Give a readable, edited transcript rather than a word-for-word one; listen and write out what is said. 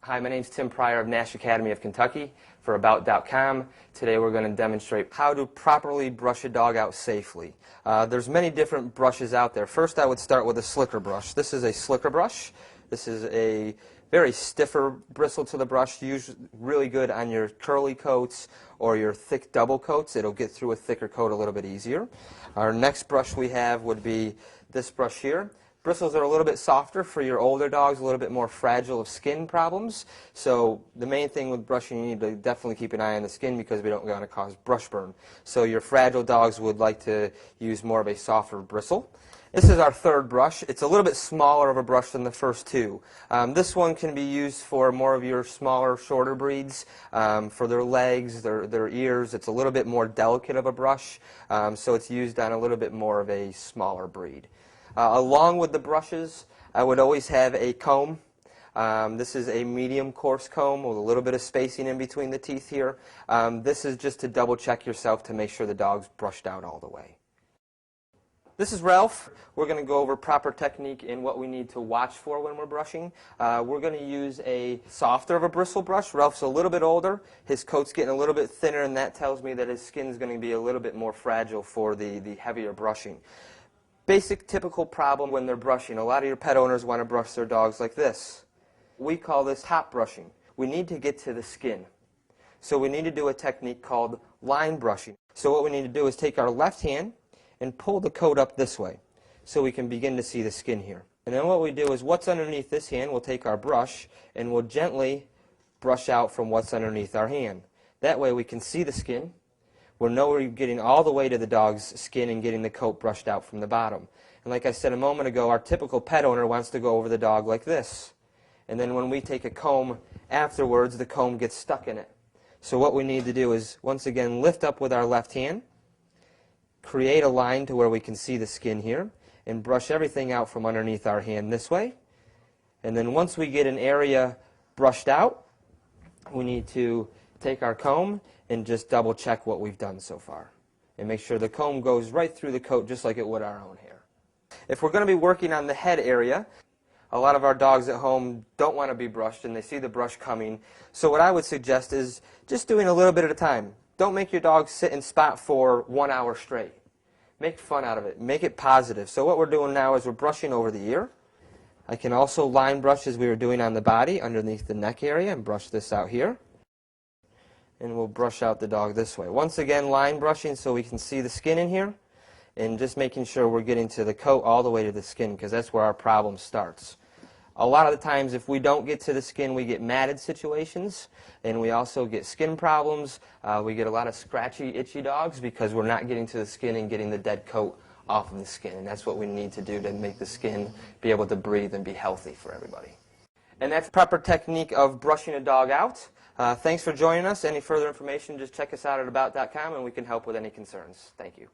Hi, my name is Tim Pryor of Nash Academy of Kentucky for About.com. Today we're going to demonstrate how to properly brush a dog out safely. There's many different brushes out there. First, I would start with a slicker brush. This is a slicker brush. This is a very stiffer bristle to the brush, usually really good on your curly coats or your thick double coats. It'll get through a thicker coat a little bit easier. Our next brush we have would be this brush here. Bristles are a little bit softer for your older dogs, a little bit more fragile of skin problems. So the main thing with brushing, you need to definitely keep an eye on the skin because we don't want to cause brush burn. So your fragile dogs would like to use more of a softer bristle. This is our third brush. It's a little bit smaller of a brush than the first two. This one can be used for more of your smaller, shorter breeds, for their legs, their ears. It's a little bit more delicate of a brush, so it's used on a little bit more of a smaller breed. Along with the brushes, I would always have a comb. This is a medium coarse comb with a little bit of spacing in between the teeth here. This is just to double check yourself to make sure the dog's brushed out all the way. This is Ralph. We're going to go over proper technique and what we need to watch for when we're brushing. We're going to use a softer of a bristle brush. Ralph's a little bit older. His coat's getting a little bit thinner, and that tells me that his skin's going to be a little bit more fragile for the heavier brushing. Basic typical problem when they're brushing. A lot of your pet owners want to brush their dogs like this. We call this top brushing. We need to get to the skin. So we need to do a technique called line brushing. So what we need to do is take our left hand and pull the coat up this way so we can begin to see the skin here. And then what we do is what's underneath this hand, we'll take our brush and we'll gently brush out from what's underneath our hand. That way we can see the skin. We'll know we're getting all the way to the dog's skin and getting the coat brushed out from the bottom. And like I said a moment ago, our typical pet owner wants to go over the dog like this. And then when we take a comb afterwards, the comb gets stuck in it. So what we need to do is, once again, lift up with our left hand, create a line to where we can see the skin here, and brush everything out from underneath our hand this way. And then once we get an area brushed out, we need to take our comb and just double check what we've done so far. And make sure the comb goes right through the coat just like it would our own hair. If we're going to be working on the head area, a lot of our dogs at home don't want to be brushed and they see the brush coming. So what I would suggest is just doing a little bit at a time. Don't make your dog sit and spot for 1 hour straight. Make fun out of it. Make it positive. So what we're doing now is we're brushing over the ear. I can also line brush as we were doing on the body underneath the neck area and brush this out here. And we'll brush out the dog this way. Once again, line brushing so we can see the skin in here, and just making sure we're getting to the coat all the way to the skin, because that's where our problem starts. A lot of the times if we don't get to the skin, we get matted situations, and we also get skin problems. We get a lot of scratchy, itchy dogs because we're not getting to the skin and getting the dead coat off of the skin, and that's what we need to do to make the skin be able to breathe and be healthy for everybody. And that's proper technique of brushing a dog out. Thanks for joining us. Any further information, just check us out at About.com and we can help with any concerns. Thank you.